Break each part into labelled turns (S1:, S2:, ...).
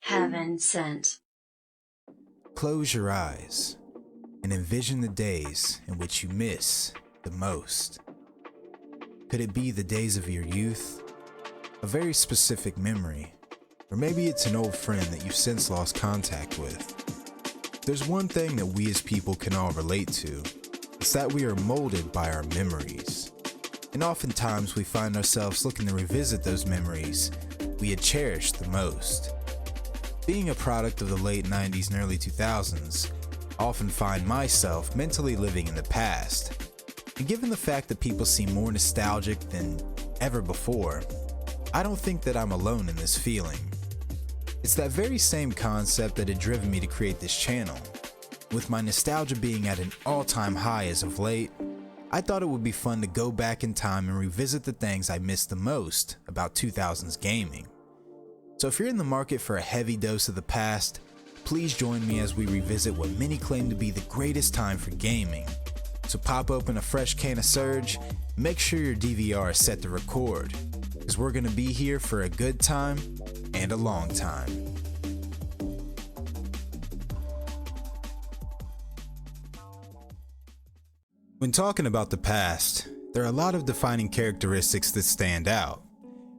S1: Heaven sent.
S2: Close your eyes and envision the days in which you miss the most. Could it be the days of your youth? A very specific memory? Or maybe it's an old friend that you've since lost contact with. There's one thing that we as people can all relate to. It's that we are molded by our memories. And oftentimes we find ourselves looking to revisit those memories we had cherished the most. Being a product of the late 90s and early 2000s, I often find myself mentally living in the past. And given the fact that people seem more nostalgic than ever before, I don't think that I'm alone in this feeling. It's that very same concept that had driven me to create this channel. With my nostalgia being at an all-time high as of late, I thought it would be fun to go back in time and revisit the things I missed the most about 2000s gaming. So if you're in the market for a heavy dose of the past, please join me as we revisit what many claim to be the greatest time for gaming. So pop open a fresh can of Surge, make sure your DVR is set to record, because we're going to be here for a good time and a long time. When talking about the past, there are a lot of defining characteristics that stand out.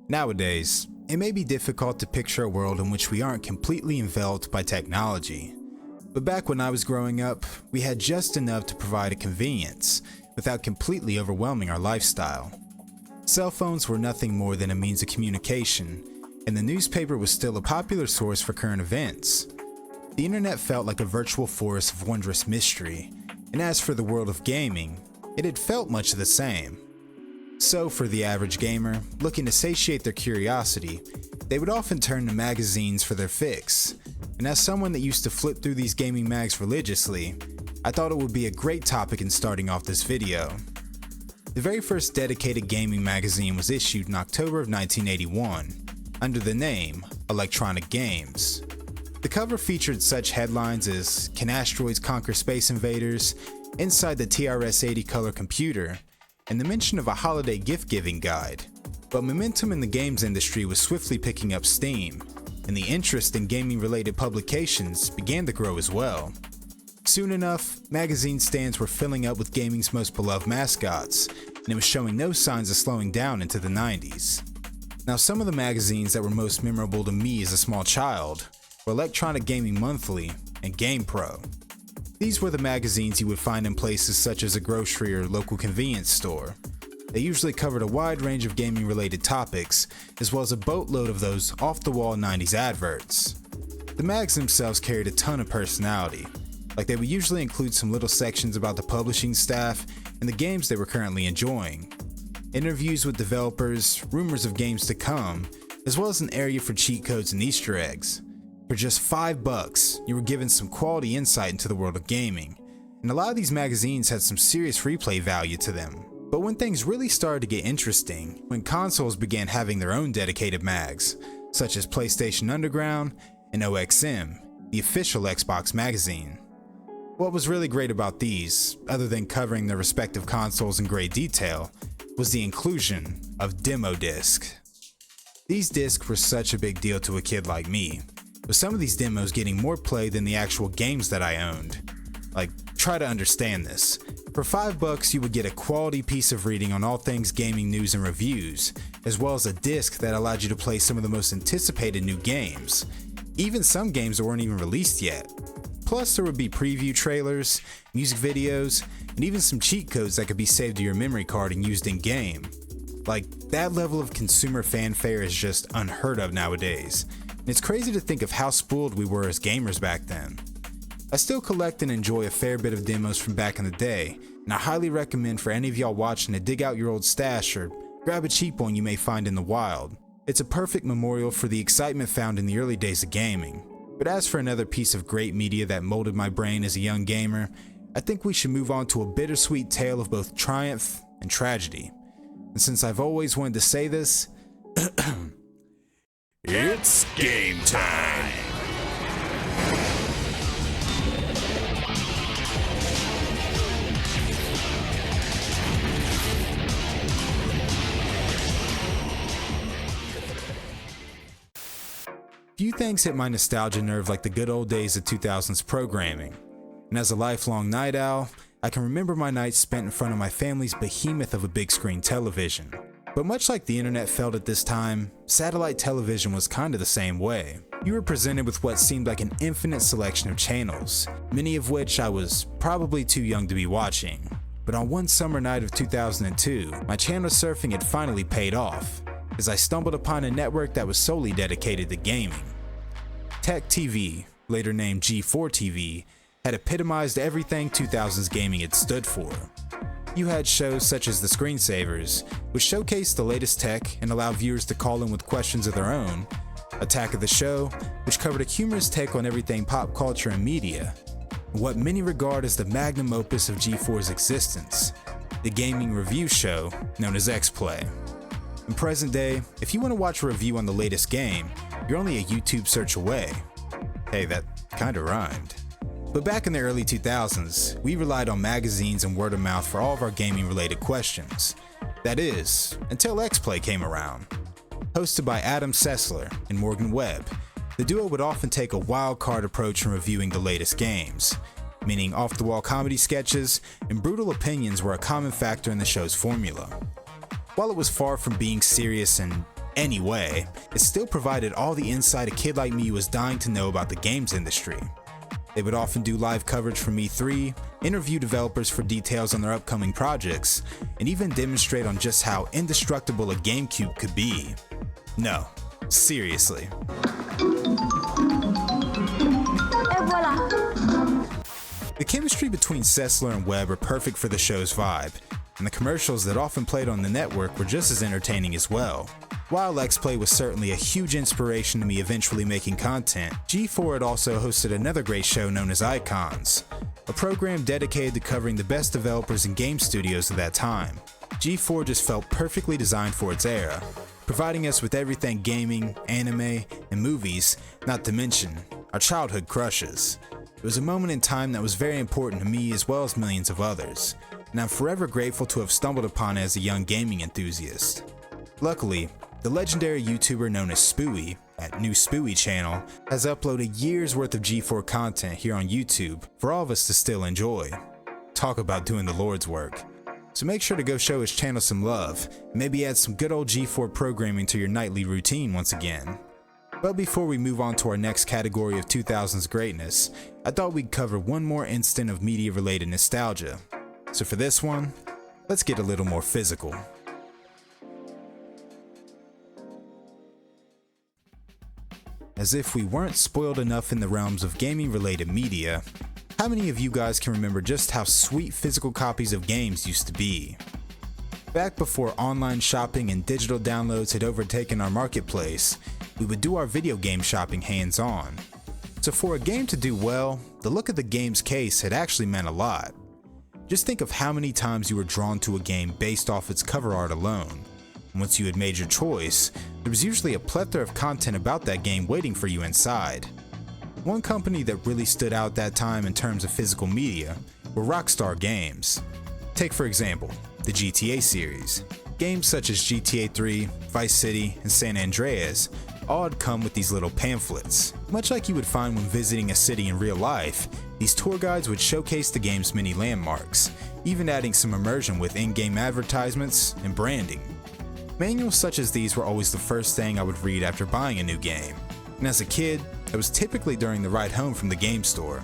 S2: Nowadays, it may be difficult to picture a world in which we aren't completely enveloped by technology. But back when I was growing up, we had just enough to provide a convenience without completely overwhelming our lifestyle. Cell phones were nothing more than a means of communication, and the newspaper was still a popular source for current events. The internet felt like a virtual forest of wondrous mystery, and as for the world of gaming, it had felt much the same. So for the average gamer, looking to satiate their curiosity, they would often turn to magazines for their fix. And as someone that used to flip through these gaming mags religiously, I thought it would be a great topic in starting off this video. The very first dedicated gaming magazine was issued in October of 1981, under the name Electronic Games. The cover featured such headlines as "Can Asteroids Conquer Space Invaders?", "Inside the TRS-80 Color Computer," and the mention of a holiday gift-giving guide. But momentum in the games industry was swiftly picking up steam, and the interest in gaming-related publications began to grow as well. Soon enough, magazine stands were filling up with gaming's most beloved mascots, and it was showing no signs of slowing down into the 90s. Now, some of the magazines that were most memorable to me as a small child were Electronic Gaming Monthly and GamePro. These were the magazines you would find in places such as a grocery or local convenience store. They usually covered a wide range of gaming-related topics, as well as a boatload of those off-the-wall 90s adverts. The mags themselves carried a ton of personality, like they would usually include some little sections about the publishing staff and the games they were currently enjoying, interviews with developers, rumors of games to come, as well as an area for cheat codes and Easter eggs. For just $5, you were given some quality insight into the world of gaming, and a lot of these magazines had some serious replay value to them. But when things really started to get interesting, when consoles began having their own dedicated mags, such as PlayStation Underground and OXM, the official Xbox magazine. What was really great about these, other than covering their respective consoles in great detail, was the inclusion of demo discs. These discs were such a big deal to a kid like me, with some of these demos getting more play than the actual games that I owned. Like, try to understand this. For $5, you would get a quality piece of reading on all things gaming news and reviews, as well as a disc that allowed you to play some of the most anticipated new games, even some games that weren't even released yet. Plus, there would be preview trailers, music videos, and even some cheat codes that could be saved to your memory card and used in-game. Like, that level of consumer fanfare is just unheard of nowadays. And it's crazy to think of how spoiled we were as gamers back then. I still collect and enjoy a fair bit of demos from back in the day, and I highly recommend for any of y'all watching to dig out your old stash or grab a cheap one you may find in the wild. It's a perfect memorial for the excitement found in the early days of gaming. But as for another piece of great media that molded my brain as a young gamer, I think we should move on to a bittersweet tale of both triumph and tragedy. And since I've always wanted to say this,
S3: it's game time!
S2: Few things hit my nostalgia nerve like the good old days of 2000's programming. And as a lifelong night owl, I can remember my nights spent in front of my family's behemoth of a big screen television. But much like the internet felt at this time, satellite television was kinda the same way. You were presented with what seemed like an infinite selection of channels, many of which I was probably too young to be watching. But on one summer night of 2002, my channel surfing had finally paid off, as I stumbled upon a network that was solely dedicated to gaming. Tech TV, later named G4 TV, had epitomized everything 2000's gaming had stood for. You had shows such as The Screensavers, which showcased the latest tech and allowed viewers to call in with questions of their own, Attack of the Show, which covered a humorous take on everything pop culture and media, and what many regard as the magnum opus of G4's existence, the gaming review show known as X-Play. In present day, if you want to watch a review on the latest game, you're only a YouTube search away. Hey, that kinda rhymed. But back in the early 2000s, we relied on magazines and word of mouth for all of our gaming related questions. That is, until X-Play came around. Hosted by Adam Sessler and Morgan Webb, the duo would often take a wild card approach in reviewing the latest games, meaning off-the-wall comedy sketches and brutal opinions were a common factor in the show's formula. While it was far from being serious in any way, it still provided all the insight a kid like me was dying to know about the games industry. They would often do live coverage from E3, interview developers for details on their upcoming projects, and even demonstrate on just how indestructible a GameCube could be. No, seriously. The chemistry between Sessler and Webb are perfect for the show's vibe, and the commercials that often played on the network were just as entertaining as well. While X-Play was certainly a huge inspiration to me eventually making content, G4 had also hosted another great show known as Icons, a program dedicated to covering the best developers and game studios of that time. G4 just felt perfectly designed for its era, providing us with everything gaming, anime, and movies, not to mention our childhood crushes. It was a moment in time that was very important to me as well as millions of others, and I'm forever grateful to have stumbled upon it as a young gaming enthusiast. Luckily, the legendary YouTuber known as Spooey, at New Spooey Channel, has uploaded years worth of G4 content here on YouTube for all of us to still enjoy. Talk about doing the Lord's work. So make sure to go show his channel some love, and maybe add some good old G4 programming to your nightly routine once again. But before we move on to our next category of 2000's greatness, I thought we'd cover one more instant of media related nostalgia. So for this one, let's get a little more physical. As if we weren't spoiled enough in the realms of gaming related media, how many of you guys can remember just how sweet physical copies of games used to be? Back before online shopping and digital downloads had overtaken our marketplace, we would do our video game shopping hands-on. So for a game to do well, the look of the game's case had actually meant a lot. Just think of how many times you were drawn to a game based off its cover art alone. Once you had made your choice, there was usually a plethora of content about that game waiting for you inside. One company that really stood out that time in terms of physical media were Rockstar Games. Take for example, the GTA series. Games such as GTA 3, Vice City, and San Andreas all had come with these little pamphlets. Much like you would find when visiting a city in real life, these tour guides would showcase the game's many landmarks, even adding some immersion with in-game advertisements and branding. Manuals such as these were always the first thing I would read after buying a new game, and as a kid, it was typically during the ride home from the game store.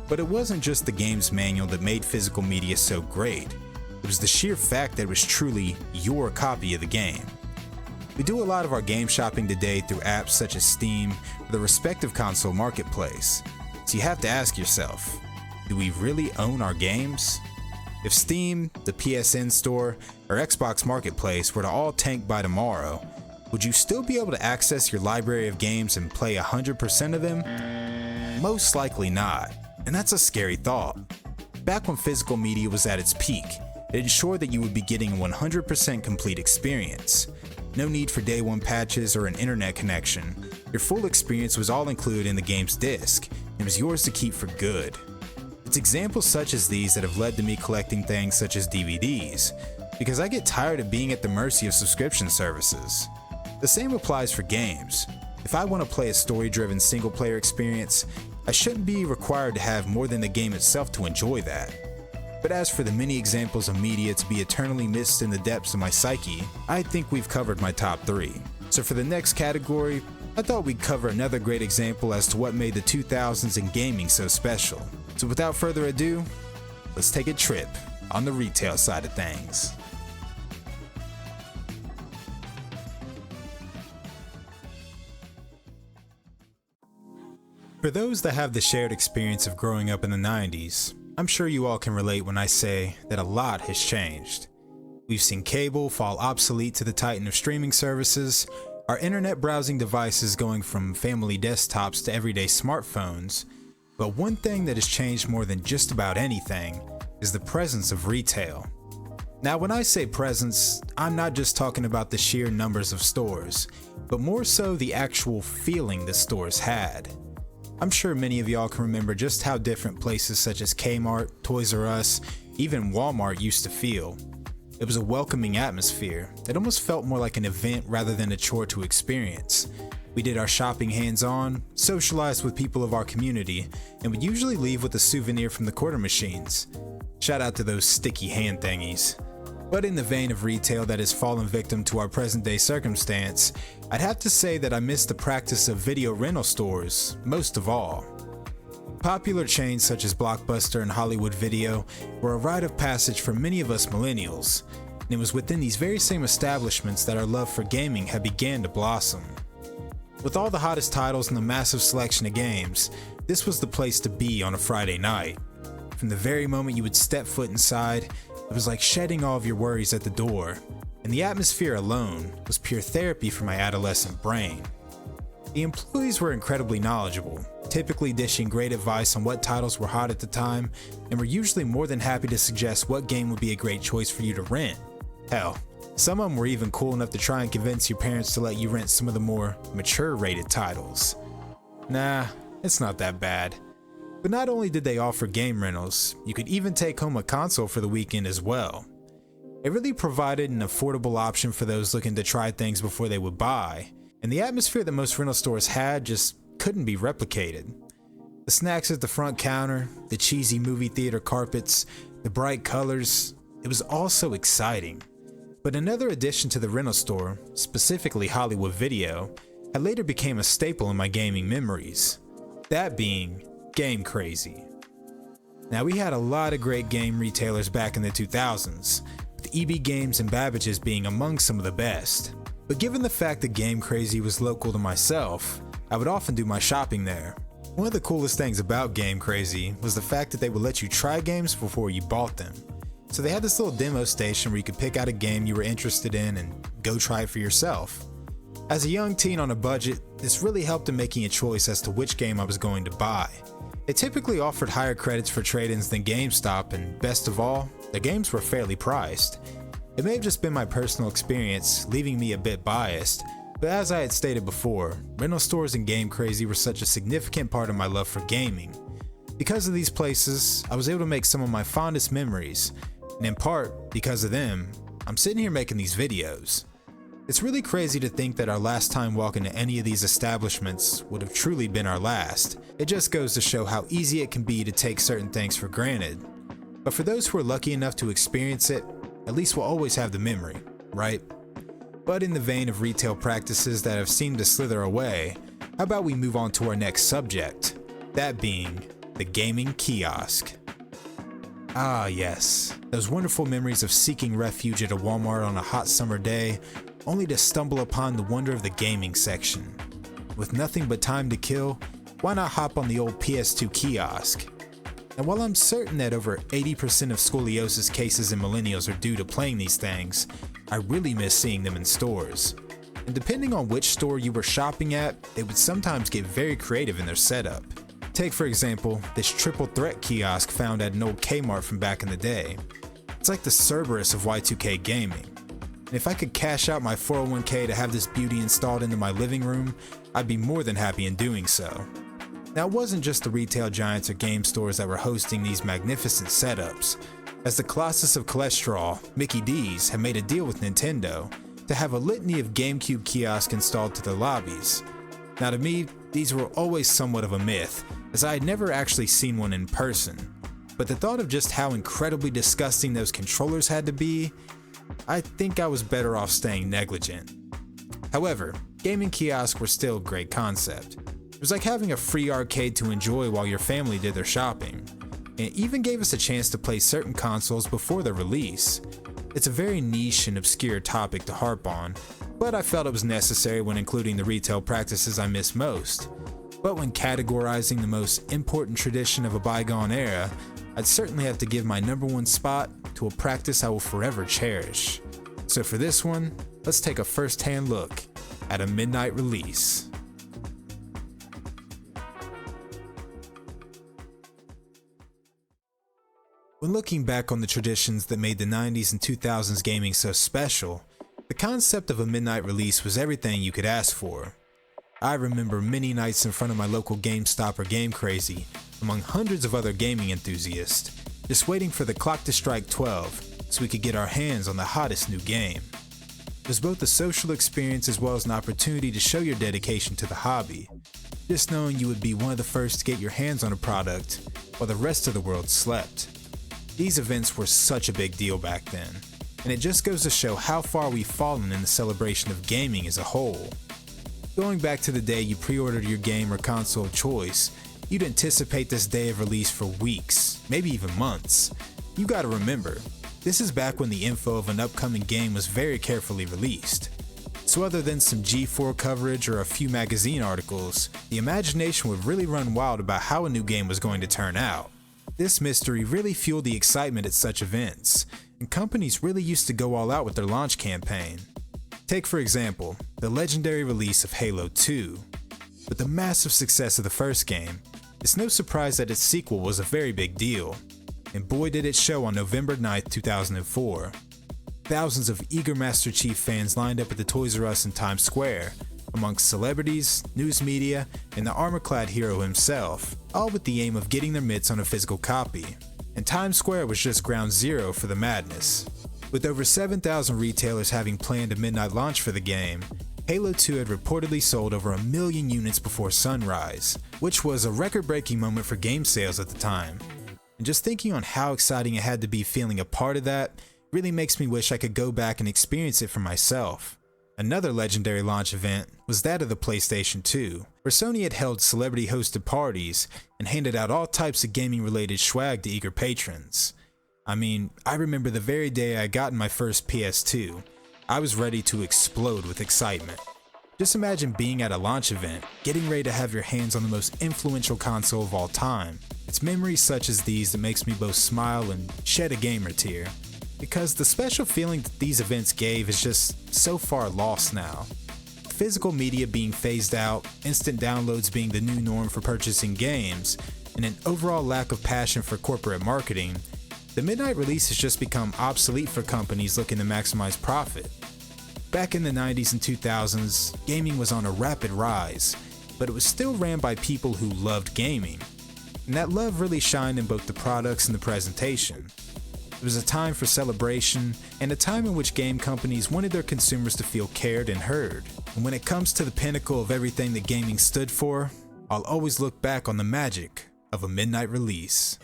S2: But it wasn't just the game's manual that made physical media so great, it was the sheer fact that it was truly your copy of the game. We do a lot of our game shopping today through apps such as Steam or the respective console marketplace, so you have to ask yourself, do we really own our games? If Steam, the PSN Store, or Xbox Marketplace were to all tank by tomorrow, would you still be able to access your library of games and play 100% of them? Most likely not, and that's a scary thought. Back when physical media was at its peak, it ensured that you would be getting a 100% complete experience. No need for day one patches or an internet connection. Your full experience was all included in the game's disc, and it was yours to keep for good. It's examples such as these that have led to me collecting things such as DVDs, because I get tired of being at the mercy of subscription services. The same applies for games. If I want to play a story-driven single-player experience, I shouldn't be required to have more than the game itself to enjoy that. But as for the many examples of media to be eternally missed in the depths of my psyche, I think we've covered my top 3. So for the next category, I thought we'd cover another great example as to what made the 2000s in gaming so special. So without further ado, let's take a trip on the retail side of things. For those that have the shared experience of growing up in the 90s, I'm sure you all can relate when I say that a lot has changed. We've seen cable fall obsolete to the titan of streaming services, our internet browsing devices going from family desktops to everyday smartphones, but one thing that has changed more than just about anything is the presence of retail. Now when I say presence, I'm not just talking about the sheer numbers of stores, but more so the actual feeling the stores had. I'm sure many of y'all can remember just how different places such as Kmart, Toys R Us, even Walmart used to feel. It was a welcoming atmosphere. It almost felt more like an event rather than a chore to experience. We did our shopping hands-on, socialized with people of our community, and would usually leave with a souvenir from the quarter machines. Shout out to those sticky hand thingies. But in the vein of retail that has fallen victim to our present day circumstance, I'd have to say that I miss the practice of video rental stores most of all. Popular chains such as Blockbuster and Hollywood Video were a rite of passage for many of us millennials, and it was within these very same establishments that our love for gaming had began to blossom. With all the hottest titles and the massive selection of games, this was the place to be on a Friday night. From the very moment you would step foot inside, it was like shedding all of your worries at the door, and the atmosphere alone was pure therapy for my adolescent brain. The employees were incredibly knowledgeable, typically dishing great advice on what titles were hot at the time, and were usually more than happy to suggest what game would be a great choice for you to rent. Hell, some of them were even cool enough to try and convince your parents to let you rent some of the more mature rated titles. Nah, it's not that bad. But not only did they offer game rentals, you could even take home a console for the weekend as well. It really provided an affordable option for those looking to try things before they would buy, and the atmosphere that most rental stores had just couldn't be replicated. The snacks at the front counter, the cheesy movie theater carpets, the bright colors, it was all so exciting. But another addition to the rental store, specifically Hollywood Video, had later became a staple in my gaming memories. That being Game Crazy. Now we had a lot of great game retailers back in the 2000s, with EB Games and Babbage's being among some of the best. But given the fact that Game Crazy was local to myself, I would often do my shopping there. One of the coolest things about Game Crazy was the fact that they would let you try games before you bought them. So they had this little demo station where you could pick out a game you were interested in and go try it for yourself. As a young teen on a budget, this really helped in making a choice as to which game I was going to buy. They typically offered higher credits for trade-ins than GameStop, and best of all, the games were fairly priced. It may have just been my personal experience, leaving me a bit biased, but as I had stated before, rental stores and Game Crazy were such a significant part of my love for gaming. Because of these places, I was able to make some of my fondest memories, and in part, because of them, I'm sitting here making these videos. It's really crazy to think that our last time walking to any of these establishments would have truly been our last. It just goes to show how easy it can be to take certain things for granted. But for those who are lucky enough to experience it, at least we'll always have the memory, right? But in the vein of retail practices that have seemed to slither away, how about we move on to our next subject, that being the gaming kiosk. Ah yes, those wonderful memories of seeking refuge at a Walmart on a hot summer day, only to stumble upon the wonder of the gaming section. With nothing but time to kill, why not hop on the old PS2 kiosk? And while I'm certain that over 80% of scoliosis cases in millennials are due to playing these things, I really miss seeing them in stores. And depending on which store you were shopping at, they would sometimes get very creative in their setup. Take for example, this triple threat kiosk found at an old Kmart from back in the day. It's like the Cerberus of Y2K gaming. And if I could cash out my 401k to have this beauty installed into my living room, I'd be more than happy in doing so. Now it wasn't just the retail giants or game stores that were hosting these magnificent setups, as the Colossus of Cholesterol, Mickey D's, had made a deal with Nintendo to have a litany of GameCube kiosks installed to their lobbies. Now to me, these were always somewhat of a myth, as I had never actually seen one in person. But the thought of just how incredibly disgusting those controllers had to be, I think I was better off staying negligent. However, gaming kiosks were still a great concept. It was like having a free arcade to enjoy while your family did their shopping, and it even gave us a chance to play certain consoles before their release. It's a very niche and obscure topic to harp on, but I felt it was necessary when including the retail practices I miss most. But when categorizing the most important tradition of a bygone era, I'd certainly have to give my number one spot to a practice I will forever cherish. So for this one, let's take a first-hand look at a midnight release. When looking back on the traditions that made the 90s and 2000s gaming so special, the concept of a midnight release was everything you could ask for. I remember many nights in front of my local GameStop or Game Crazy, among hundreds of other gaming enthusiasts, just waiting for the clock to strike 12 so we could get our hands on the hottest new game. It was both a social experience as well as an opportunity to show your dedication to the hobby, just knowing you would be one of the first to get your hands on a product while the rest of the world slept. These events were such a big deal back then, and it just goes to show how far we've fallen in the celebration of gaming as a whole. Going back to the day you pre-ordered your game or console of choice, you'd anticipate this day of release for weeks, maybe even months. You gotta remember, this is back when the info of an upcoming game was very carefully released. So other than some G4 coverage or a few magazine articles, the imagination would really run wild about how a new game was going to turn out. This mystery really fueled the excitement at such events, and companies really used to go all out with their launch campaign. Take for example, the legendary release of Halo 2. With the massive success of the first game, it's no surprise that its sequel was a very big deal, and boy did it show on November 9th, 2004. Thousands of eager Master Chief fans lined up at the Toys R Us in Times Square, amongst celebrities, news media, and the armor-clad hero himself, all with the aim of getting their mitts on a physical copy. And Times Square was just ground zero for the madness. With over 7,000 retailers having planned a midnight launch for the game, Halo 2 had reportedly sold over 1 million units before sunrise, which was a record-breaking moment for game sales at the time. And just thinking on how exciting it had to be feeling a part of that really makes me wish I could go back and experience it for myself. Another legendary launch event was that of the PlayStation 2, where Sony had held celebrity-hosted parties and handed out all types of gaming-related swag to eager patrons. I mean, I remember the very day I got my first PS2, I was ready to explode with excitement. Just imagine being at a launch event, getting ready to have your hands on the most influential console of all time. It's memories such as these that makes me both smile and shed a gamer tear, because the special feeling that these events gave is just so far lost now. Physical media being phased out, instant downloads being the new norm for purchasing games, and an overall lack of passion for corporate marketing, the midnight release has just become obsolete for companies looking to maximize profit. Back in the 90s and 2000s, gaming was on a rapid rise, but it was still ran by people who loved gaming. And that love really shined in both the products and the presentation. It was a time for celebration, and a time in which game companies wanted their consumers to feel cared and heard. And when it comes to the pinnacle of everything that gaming stood for, I'll always look back on the magic of a midnight release.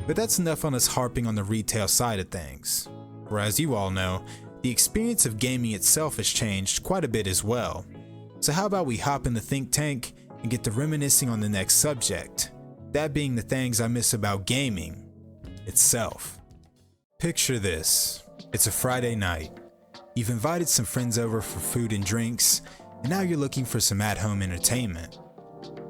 S2: But that's enough on us harping on the retail side of things. For as you all know, the experience of gaming itself has changed quite a bit as well. So how about we hop in the think tank and get to reminiscing on the next subject, that being the things I miss about gaming itself. Picture this. It's a Friday night. You've invited some friends over for food and drinks, and now you're looking for some at-home entertainment.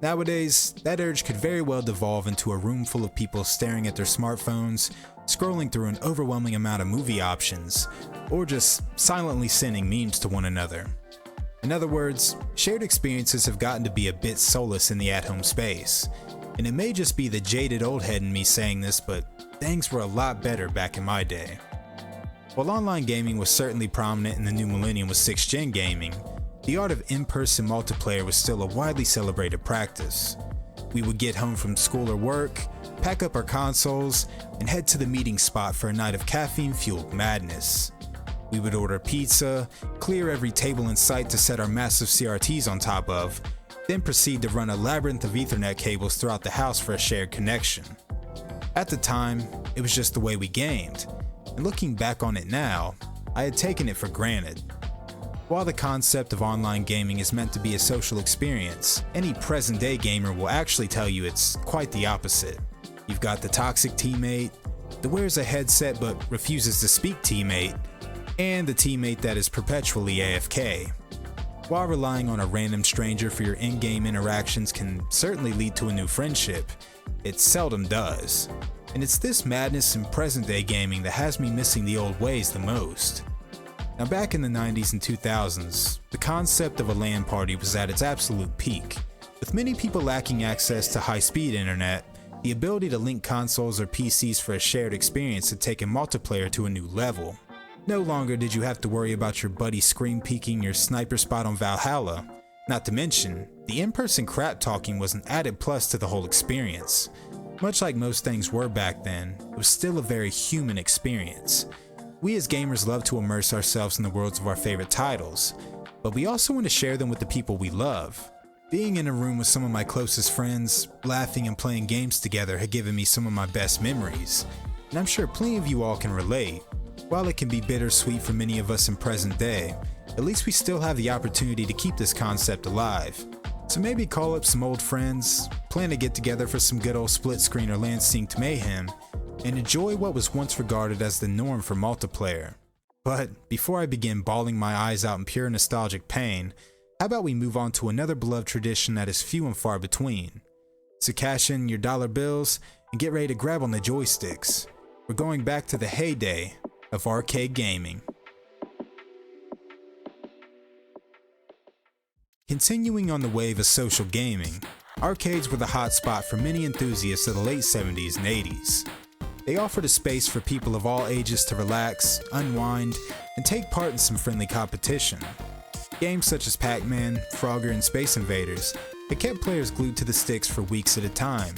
S2: Nowadays, that urge could very well devolve into a room full of people staring at their smartphones, scrolling through an overwhelming amount of movie options, or just silently sending memes to one another. In other words, shared experiences have gotten to be a bit soulless in the at-home space, and it may just be the jaded old head in me saying this, but things were a lot better back in my day. While online gaming was certainly prominent in the new millennium with 6th gen gaming, the art of in-person multiplayer was still a widely celebrated practice. We would get home from school or work, pack up our consoles, and head to the meeting spot for a night of caffeine-fueled madness. We would order pizza, clear every table in sight to set our massive CRTs on top of, then proceed to run a labyrinth of Ethernet cables throughout the house for a shared connection. At the time, it was just the way we gamed, and looking back on it now, I had taken it for granted. While the concept of online gaming is meant to be a social experience, any present-day gamer will actually tell you it's quite the opposite. You've got the toxic teammate, the wears a headset but refuses to speak teammate, and the teammate that is perpetually AFK. While relying on a random stranger for your in-game interactions can certainly lead to a new friendship, it seldom does. And it's this madness in present-day gaming that has me missing the old ways the most. Now back in the 90s and 2000s, the concept of a LAN party was at its absolute peak. With many people lacking access to high-speed internet, the ability to link consoles or PCs for a shared experience had taken multiplayer to a new level. No longer did you have to worry about your buddy screen peeking your sniper spot on Valhalla. Not to mention, the in-person crap talking was an added plus to the whole experience. Much like most things were back then, it was still a very human experience. We as gamers love to immerse ourselves in the worlds of our favorite titles, but we also want to share them with the people we love. Being in a room with some of my closest friends, laughing and playing games together had given me some of my best memories, and I'm sure plenty of you all can relate. While it can be bittersweet for many of us in present day, at least we still have the opportunity to keep this concept alive. So maybe call up some old friends, plan to get together for some good old split screen or LAN synced mayhem, and enjoy what was once regarded as the norm for multiplayer. But before I begin bawling my eyes out in pure nostalgic pain, how about we move on to another beloved tradition that is few and far between. So cash in your dollar bills and get ready to grab on the joysticks. We're going back to the heyday of arcade gaming. Continuing on the wave of social gaming, arcades were the hot spot for many enthusiasts of the late 70s and 80s. They offered a space for people of all ages to relax, unwind, and take part in some friendly competition. Games such as Pac-Man, Frogger, and Space Invaders had kept players glued to the sticks for weeks at a time,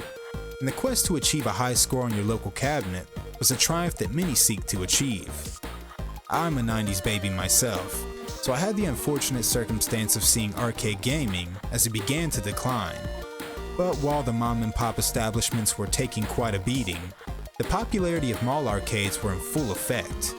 S2: and the quest to achieve a high score on your local cabinet was a triumph that many seek to achieve. I'm a 90s baby myself, so I had the unfortunate circumstance of seeing arcade gaming as it began to decline. But while the mom and pop establishments were taking quite a beating, the popularity of mall arcades were in full effect.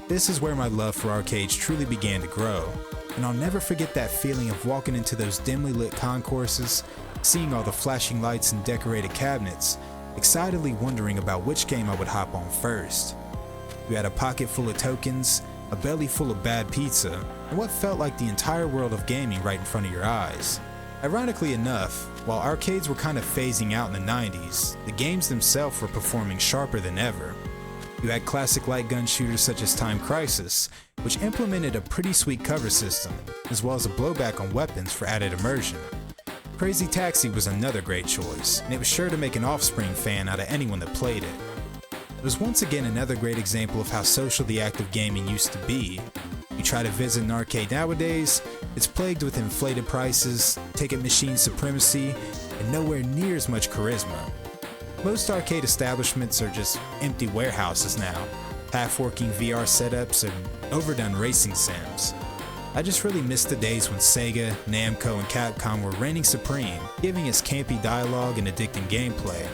S2: This is where my love for arcades truly began to grow, and I'll never forget that feeling of walking into those dimly lit concourses, seeing all the flashing lights and decorated cabinets, excitedly wondering about which game I would hop on first. You had a pocket full of tokens, a belly full of bad pizza, and what felt like the entire world of gaming right in front of your eyes. Ironically enough, while arcades were kind of phasing out in the 90s, the games themselves were performing sharper than ever. You had classic light gun shooters such as Time Crisis, which implemented a pretty sweet cover system, as well as a blowback on weapons for added immersion. Crazy Taxi was another great choice, and it was sure to make an Offspring fan out of anyone that played it. It was once again another great example of how social the act of gaming used to be. You try to visit an arcade nowadays, it's plagued with inflated prices, ticket machine supremacy, and nowhere near as much charisma. Most arcade establishments are just empty warehouses now, half-working VR setups and overdone racing sims. I just really miss the days when Sega, Namco, and Capcom were reigning supreme, giving us campy dialogue and addicting gameplay.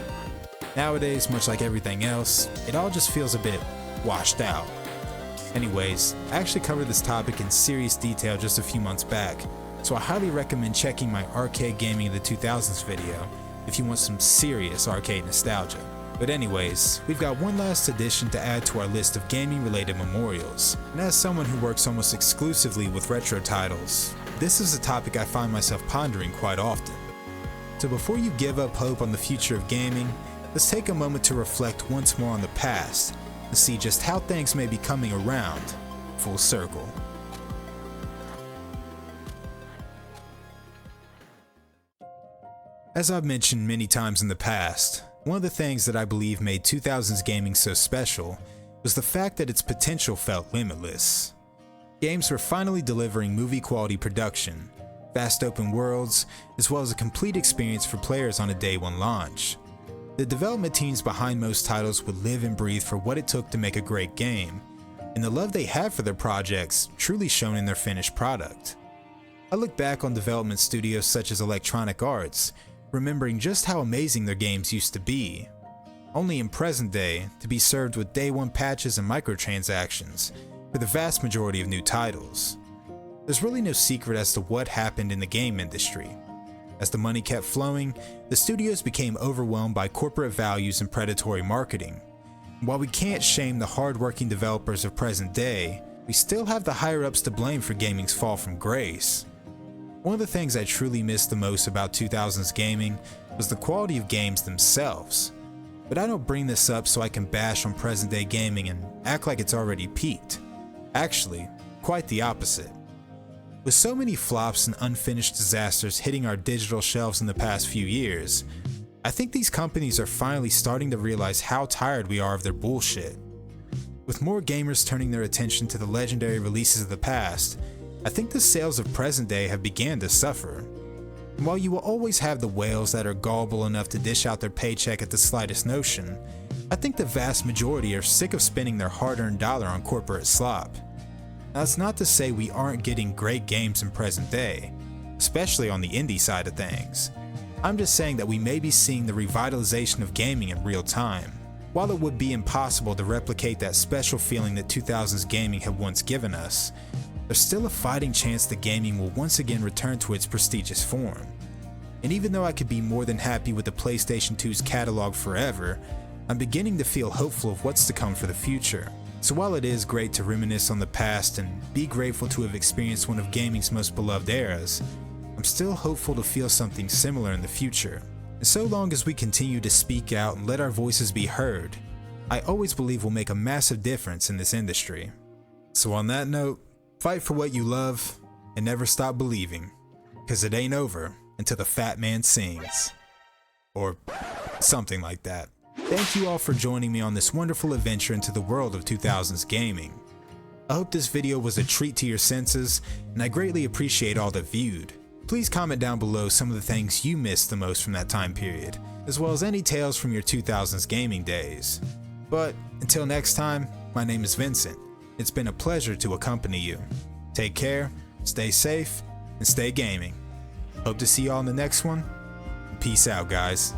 S2: Nowadays, much like everything else, it all just feels a bit washed out. Anyways, I actually covered this topic in serious detail just a few months back, so I highly recommend checking my Arcade Gaming of the 2000s video if you want some serious arcade nostalgia. But anyways, we've got one last addition to add to our list of gaming related memorials, and as someone who works almost exclusively with retro titles, this is a topic I find myself pondering quite often. So before you give up hope on the future of gaming, let's take a moment to reflect once more on the past and see just how things may be coming around full circle. As I've mentioned many times in the past, one of the things that I believe made 2000s gaming so special was the fact that its potential felt limitless. Games were finally delivering movie-quality production, vast open worlds, as well as a complete experience for players on a day one launch. The development teams behind most titles would live and breathe for what it took to make a great game, and the love they had for their projects truly shone in their finished product. I look back on development studios such as Electronic Arts, remembering just how amazing their games used to be, only in present day to be served with day one patches and microtransactions for the vast majority of new titles. There's really no secret as to what happened in the game industry. As the money kept flowing, the studios became overwhelmed by corporate values and predatory marketing. While we can't shame the hard-working developers of present day, we still have the higher-ups to blame for gaming's fall from grace. One of the things I truly missed the most about 2000s gaming was the quality of games themselves. But I don't bring this up so I can bash on present-day gaming and act like it's already peaked. Actually, quite the opposite. With so many flops and unfinished disasters hitting our digital shelves in the past few years, I think these companies are finally starting to realize how tired we are of their bullshit. With more gamers turning their attention to the legendary releases of the past, I think the sales of present day have began to suffer. And while you will always have the whales that are gullible enough to dish out their paycheck at the slightest notion, I think the vast majority are sick of spending their hard-earned dollar on corporate slop. Now, that's not to say we aren't getting great games in present day, especially on the indie side of things. I'm just saying that we may be seeing the revitalization of gaming in real time. While it would be impossible to replicate that special feeling that 2000s gaming had once given us, there's still a fighting chance that gaming will once again return to its prestigious form. And even though I could be more than happy with the PlayStation 2's catalog forever, I'm beginning to feel hopeful of what's to come for the future. So while it is great to reminisce on the past and be grateful to have experienced one of gaming's most beloved eras, I'm still hopeful to feel something similar in the future. And so long as we continue to speak out and let our voices be heard, I always believe we'll make a massive difference in this industry. So on that note, fight for what you love and never stop believing, cause it ain't over until the fat man sings. Or something like that. Thank you all for joining me on this wonderful adventure into the world of 2000s gaming. I hope this video was a treat to your senses, and I greatly appreciate all that viewed. Please comment down below some of the things you missed the most from that time period, as well as any tales from your 2000s gaming days. But until next time, my name is Vincent. It's been a pleasure to accompany you. Take care, stay safe, and stay gaming. Hope to see you all in the next one. Peace out, guys.